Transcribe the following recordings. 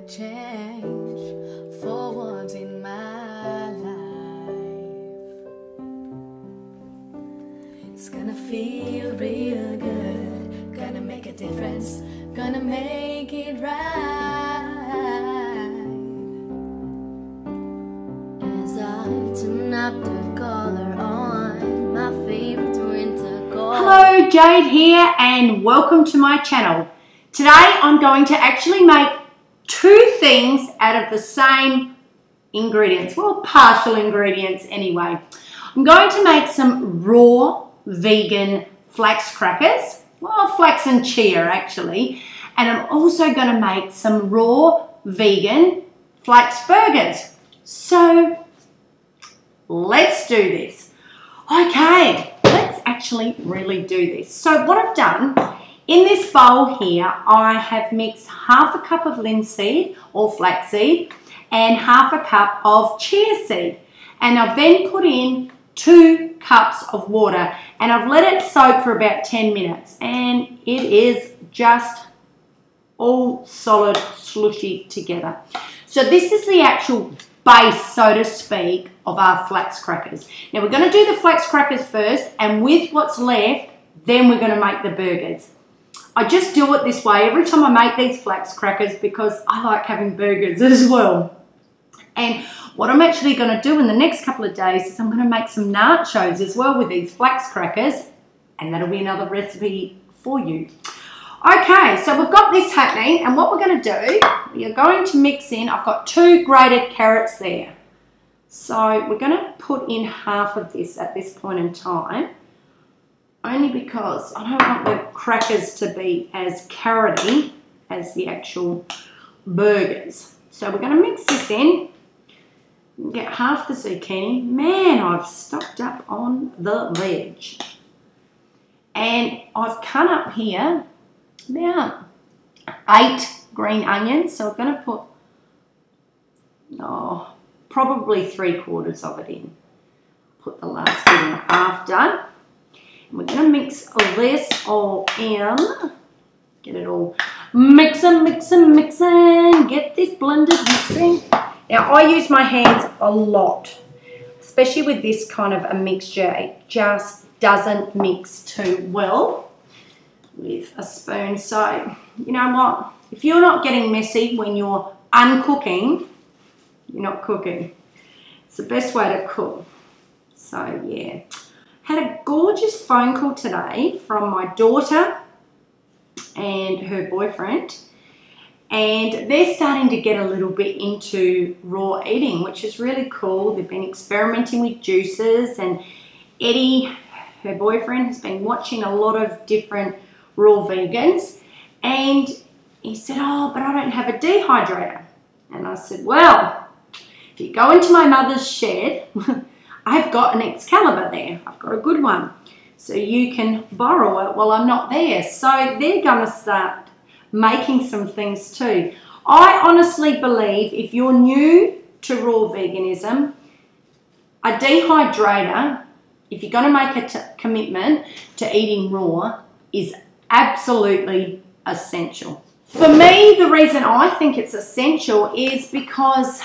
a change for once in my life. It's gonna feel real good, gonna make a difference, gonna make it right. As I turn up the color on my favorite winter color. Hello, Jade here and welcome to my channel. Today I'm going to actually make two things out of the same ingredients, well, partial ingredients anyway. I'm going to make some raw vegan flax crackers, well, flax and chia actually, and I'm also going to make some raw vegan flax burgers. So let's do this. Okay, let's actually really do this. So what I've done, in this bowl here, I have mixed half a cup of linseed or flaxseed and half a cup of chia seed. And I've then put in 2 cups of water and I've let it soak for about 10 minutes. And it is just all solid slushy together. So this is the actual base, so to speak, of our flax crackers. Now we're going to do the flax crackers first, and with what's left, then we're going to make the burgers. I just do it this way every time I make these flax crackers because I like having burgers as well. And what I'm actually going to do in the next couple of days is I'm going to make some nachos as well with these flax crackers, and that'll be another recipe for you. Okay, so we've got this happening, and what we're going to do, we are going to mix in, I've got 2 grated carrots there. So we're going to put in half of this at this point in time, only because I don't want the crackers to be as carroty as the actual burgers. So we're going to mix this in, get half the zucchini. Man, I've stocked up on the veg. And I've cut up here about 8 green onions, so I'm going to put probably 3/4 of it in. Put the last bit in after. And we're going to mix this all in. Get it all mixing, get this blended mixing. Now I use my hands a lot, especially with this kind of a mixture. It just doesn't mix too well with a spoon. So you know what, if you're not getting messy when you're uncooking, you're not cooking. It's the best way to cook. So yeah, had a gorgeous phone call today from my daughter and her boyfriend, and they're starting to get a little bit into raw eating, which is really cool. They've been experimenting with juices, and Eddie, her boyfriend, has been watching a lot of different raw vegans, and he said, oh, but I don't have a dehydrator. And I said, well, if you go into my mother's shed, I've got an Excalibur there. I've got a good one. So you can borrow it while I'm not there. So they're going to start making some things too. I honestly believe if you're new to raw veganism, a dehydrator, if you're going to make a commitment to eating raw, is absolutely essential. For me, the reason I think it's essential is because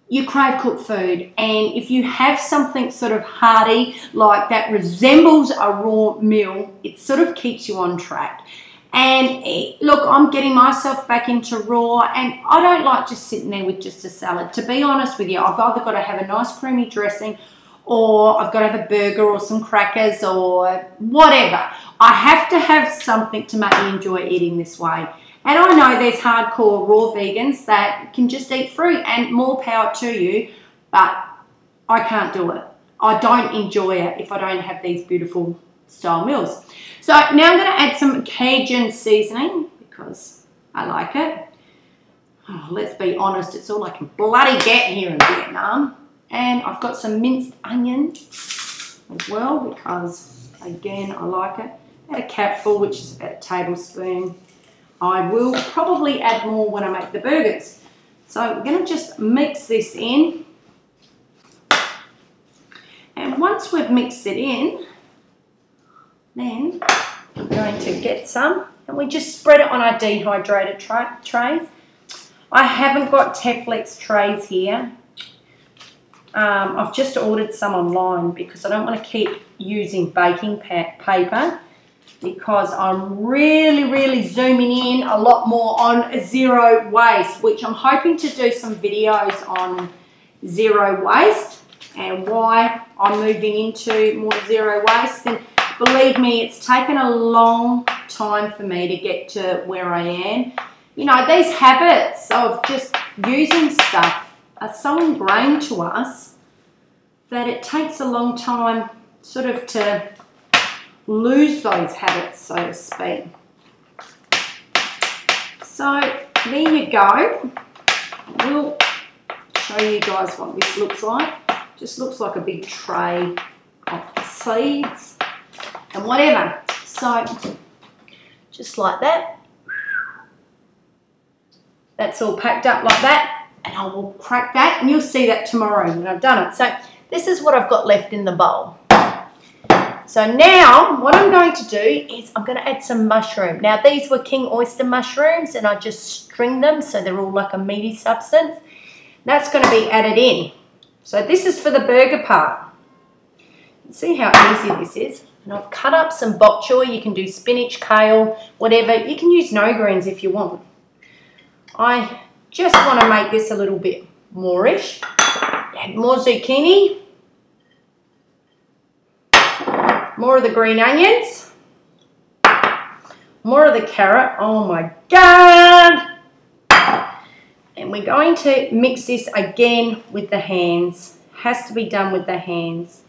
you crave cooked food, and if you have something sort of hearty like that resembles a raw meal, it sort of keeps you on track. And look, I'm getting myself back into raw, and I don't like just sitting there with just a salad. To be honest with you, I've either got to have a nice creamy dressing, or I've got to have a burger or some crackers or whatever. I have to have something to make me enjoy eating this way. And I know there's hardcore raw vegans that can just eat fruit, and more power to you, but I can't do it. I don't enjoy it if I don't have these beautiful style meals. So now I'm going to add some Cajun seasoning because I like it. Oh, let's be honest, it's all I can bloody get here in Vietnam. And I've got some minced onion as well because, again, I like it. Add a capful, which is about a tablespoon. I will probably add more when I make the burgers. So we're going to just mix this in. And once we've mixed it in, then we're going to get some and we just spread it on our dehydrated trays. I haven't got Teflex trays here. I've just ordered some online because I don't want to keep using baking paper, because I'm really zooming in a lot more on zero waste, which I'm hoping to do some videos on zero waste and why I'm moving into more zero waste. And believe me, it's taken a long time for me to get to where I am. You know, these habits of just using stuff are so ingrained to us that it takes a long time sort of to lose those habits, so to speak. So there you go. We'll show you guys what this looks like. Just looks like a big tray of seeds and whatever. So just like that. That's all packed up like that, and I will crack that, and you'll see that tomorrow when I've done it. So this is what I've got left in the bowl. So now what I'm going to do is I'm going to add some mushroom. Now these were king oyster mushrooms, and I just stringed them so they're all like a meaty substance. That's going to be added in. So this is for the burger part. See how easy this is? And I've cut up some bok choy. You can do spinach, kale, whatever. You can use no greens if you want. I just want to make this a little bit moreish. Add more zucchini. More of the green onions. More of the carrot. Oh my God. And we're going to mix this again with the hands. Has to be done with the hands.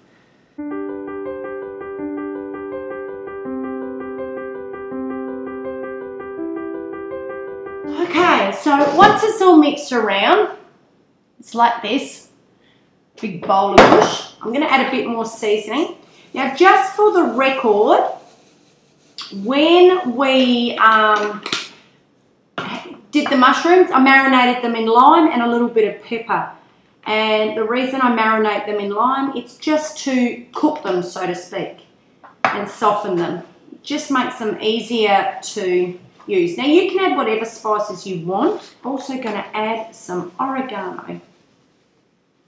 Okay, so once it's all mixed around, it's like this, big bowl of mush. I'm going to add a bit more seasoning. Now, just for the record, when we did the mushrooms, I marinated them in lime and a little bit of pepper. And the reason I marinate them in lime, it's just to cook them, so to speak, and soften them. It just makes them easier to use. Now you can add whatever spices you want. Also going to add some oregano,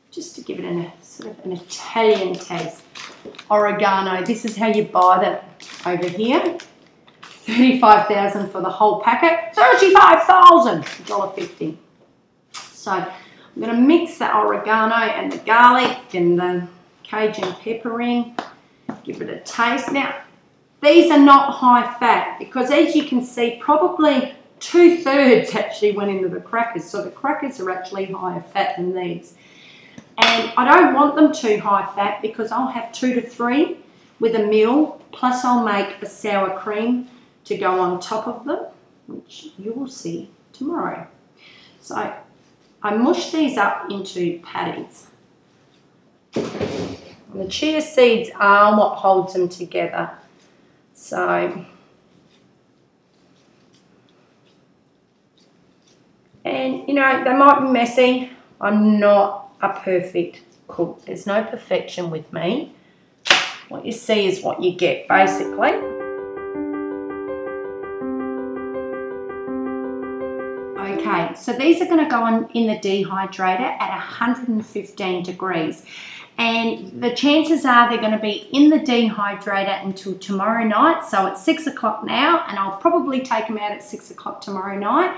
just to give it a sort of an Italian taste. Oregano, this is how you buy them over here. 35,000 for the whole packet. 35,000, $1.50. So I'm going to mix the oregano and the garlic and the Cajun pepper in. Give it a taste. Now, these are not high fat because, as you can see, probably 2/3 actually went into the crackers. So the crackers are actually higher fat than these. And I don't want them too high fat because I'll have 2 to 3 with a meal. Plus I'll make a sour cream to go on top of them, which you will see tomorrow. So I mush these up into patties. And the chia seeds are what holds them together. So, and you know, they might be messy. I'm not a perfect cook. There's no perfection with me. What you see is what you get, basically. Okay, so these are going to go on in the dehydrator at 115 degrees. And the chances are they're going to be in the dehydrator until tomorrow night. So it's 6 o'clock now, and I'll probably take them out at 6 o'clock tomorrow night.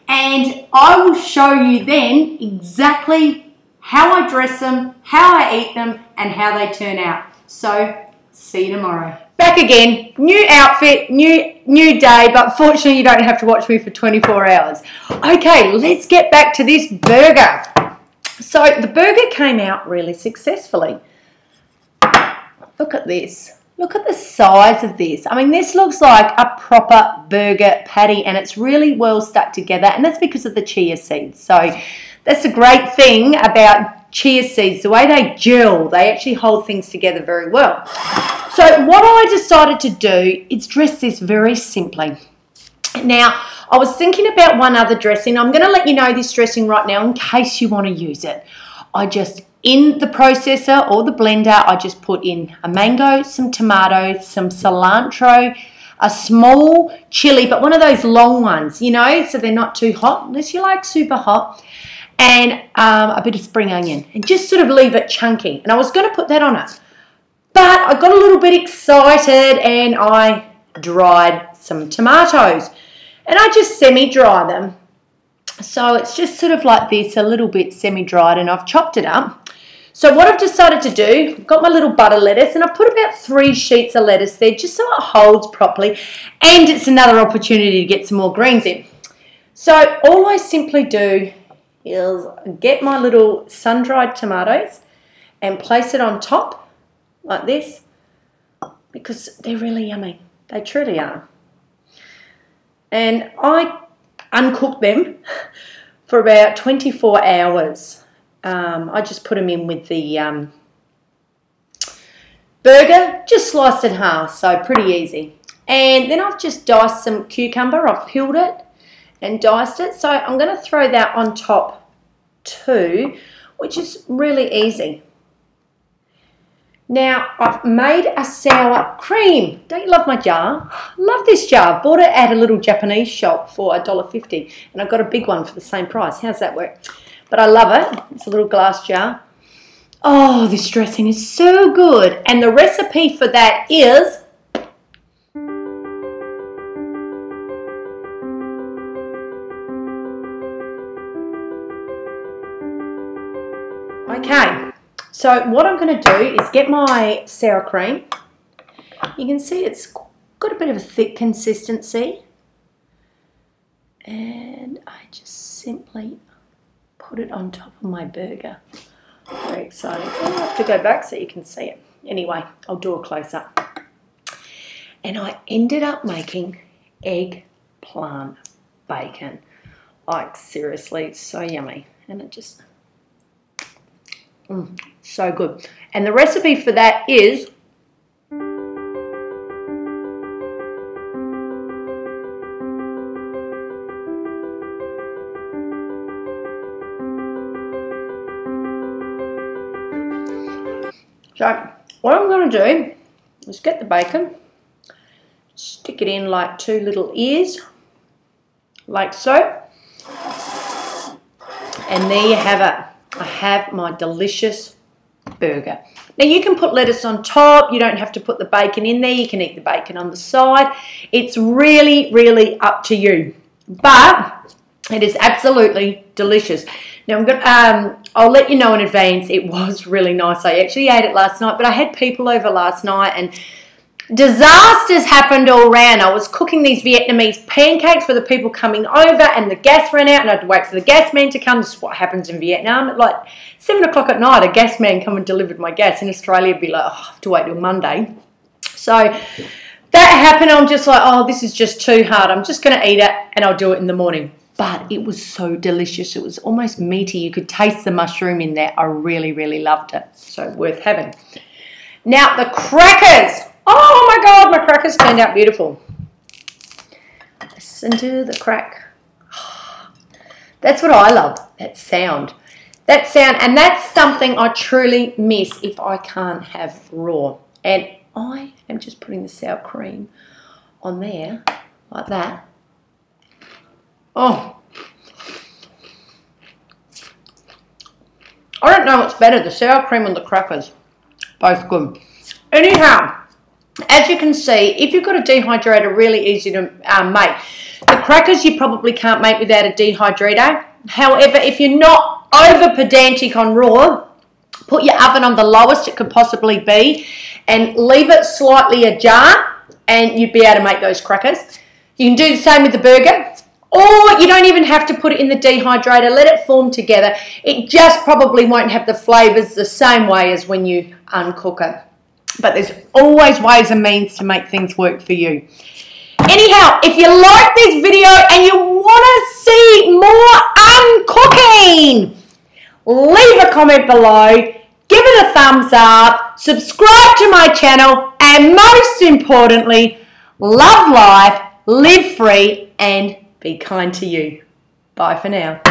And I will show you then exactly how I dress them, how I eat them, and how they turn out. So see you tomorrow. Back again, new outfit, new day, but fortunately you don't have to watch me for 24 hours. Okay, let's get back to this burger. So the burger came out really successfully. Look at this. Look at the size of this. I mean, this looks like a proper burger patty, and it's really well stuck together, and that's because of the chia seeds. So that's a great thing about chia seeds. The way they gel, they actually hold things together very well. So what I decided to do is dress this very simply. Now, I was thinking about one other dressing. I'm going to let you know this dressing right now in case you want to use it. I just, in the processor or the blender, I just put in a mango, some tomatoes, some cilantro, a small chili, but one of those long ones, you know, so they're not too hot, unless you like super hot, and a bit of spring onion, and just sort of leave it chunky. And I was going to put that on it, but I got a little bit excited and I dried some tomatoes, and I just semi-dry them. So it's just sort of like this, a little bit semi-dried, and I've chopped it up. So what I've decided to do, I've got my little butter lettuce, and I've put about 3 sheets of lettuce there just so it holds properly, and it's another opportunity to get some more greens in. So all I simply do is get my little sun-dried tomatoes and place it on top like this, because they're really yummy. They truly are. And I uncook them for about 24 hours. I just put them in with the burger, just sliced in half, so pretty easy. And then I've just diced some cucumber. I've peeled it and diced it. So I'm going to throw that on top too, which is really easy. Now, I've made a sour cream. Don't you love my jar? Love this jar. Bought it at a little Japanese shop for $1.50, and I got a big one for the same price. How's that work? But I love it. It's a little glass jar. Oh, this dressing is so good. And the recipe for that is... Okay, so what I'm going to do is get my sour cream. You can see it's got a bit of a thick consistency. And I just simply put it on top of my burger. Very exciting. I'll have to go back so you can see it. Anyway, I'll do a close-up. And I ended up making eggplant bacon. Like, seriously, so yummy. And it just... so good. And the recipe for that is so what I'm going to do is get the bacon, stick it in like 2 little ears, like so, and there you have it. I have my delicious burger. Now you can put lettuce on top. You don't have to put the bacon in there. You can eat the bacon on the side. It's really, really up to you. But it is absolutely delicious. Now I'm going I'll let you know in advance. It was really nice. I actually ate it last night, but I had people over last night and disasters happened all around. I was cooking these Vietnamese pancakes for the people coming over, and the gas ran out, and I had to wait for the gas man to come. This is what happens in Vietnam. At like 7 o'clock at night, a gas man come and delivered my gas. In Australia, it'd be like, oh, I have to wait till Monday. So that happened. I'm just like, oh, this is just too hard. I'm just going to eat it, and I'll do it in the morning. But it was so delicious. It was almost meaty. You could taste the mushroom in there. I really, really loved it. So worth having. Now, the crackers. Oh my God, my crackers turned out beautiful. Listen to the crack. That's what I love, that sound. That sound, and that's something I truly miss if I can't have raw. And I am just putting the sour cream on there, like that. Oh. I don't know what's better, the sour cream and the crackers. Both good. Anyhow, as you can see, if you've got a dehydrator, really easy to make. The crackers you probably can't make without a dehydrator. However, if you're not over pedantic on raw, put your oven on the lowest it could possibly be and leave it slightly ajar, and you'd be able to make those crackers. You can do the same with the burger, or you don't even have to put it in the dehydrator. Let it form together. It just probably won't have the flavours the same way as when you uncook it. But there's always ways and means to make things work for you. Anyhow, if you like this video and you want to see more uncooking, leave a comment below, give it a thumbs up, subscribe to my channel, and most importantly, love life, live free, and be kind to you. Bye for now.